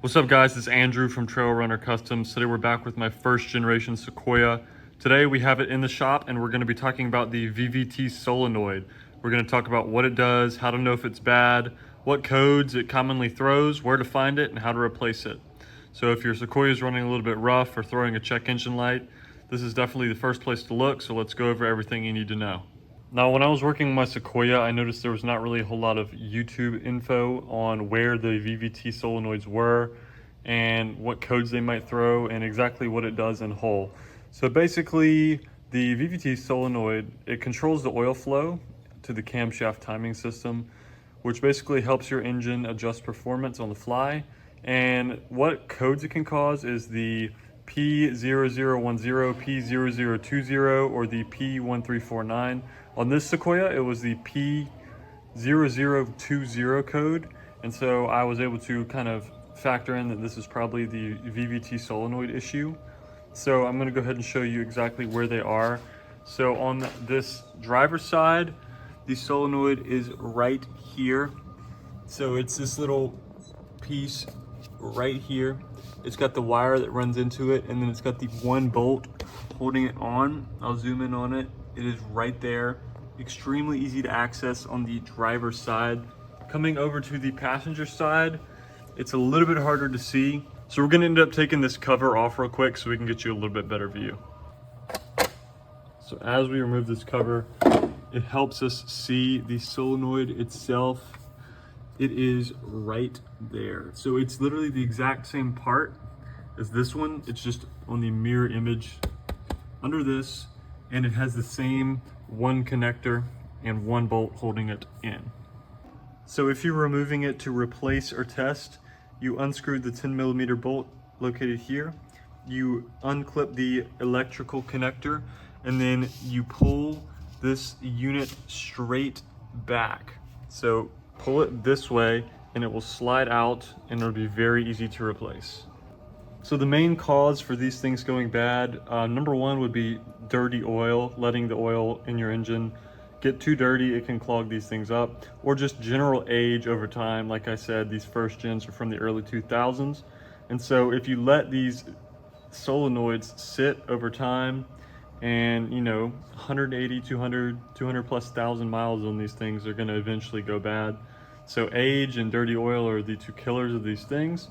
What's up guys, it's Andrew from Trail Runner Customs. Today we're back with my first generation Sequoia. Today we have it in the shop and we're going to be talking about the VVT Solenoid. We're going to talk about what it does, how to know if it's bad, what codes it commonly throws, where to find it, and how to replace it. So if your Sequoia is running a little bit rough or throwing a check engine light, this is definitely the first place to look, so let's go over everything you need to know. Now, when I was working with my Sequoia, I noticed there was not really a whole lot of YouTube info on where the VVT solenoids were and what codes they might throw and exactly what it does in whole. So basically, the VVT solenoid, it controls the oil flow to the camshaft timing system, which basically helps your engine adjust performance on the fly. And what codes it can cause is the P0010, P0020, or the P1349. On this Sequoia, it was the P0020 code, and so I was able to kind of factor in that this is probably the VVT solenoid issue. So I'm going to go ahead and show you exactly where they are. So on this driver's side, the solenoid is right here. So it's this little piece right here. It's got the wire that runs into it, and then it's got the one bolt holding it on. I'll zoom in on it. It is right there. Extremely easy to access on the driver's side. Coming over to the passenger side, it's a little bit harder to see. So we're gonna end up taking this cover off real quick so we can get you a little bit better view. So as we remove this cover, it helps us see the solenoid itself. It is right there. So it's literally the exact same part as this one. It's just on the mirror image under this, and it has the same one connector and one bolt holding it in. So if you're removing it to replace or test, you unscrew the 10mm bolt located here, you unclip the electrical connector, and then you pull this unit straight back. So pull it this way and it will slide out and it'll be very easy to replace. So the main cause for these things going bad, number one would be dirty oil, letting the oil in your engine get too dirty. It can clog these things up, or just general age over time. Like I said, these first gens are from the early 2000s. And so if you let these solenoids sit over time and 180, 200 plus thousand miles on these things are gonna eventually go bad. So age and dirty oil are the two killers of these things.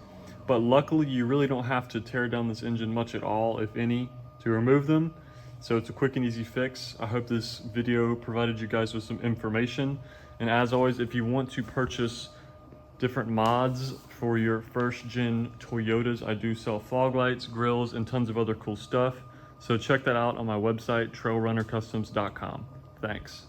But luckily, you really don't have to tear down this engine much at all, if any, to remove them. So it's a quick and easy fix. I hope this video provided you guys with some information. And as always, if you want to purchase different mods for your first gen Toyotas, I do sell fog lights, grills, and tons of other cool stuff. So check that out on my website, trailrunnercustoms.com. Thanks.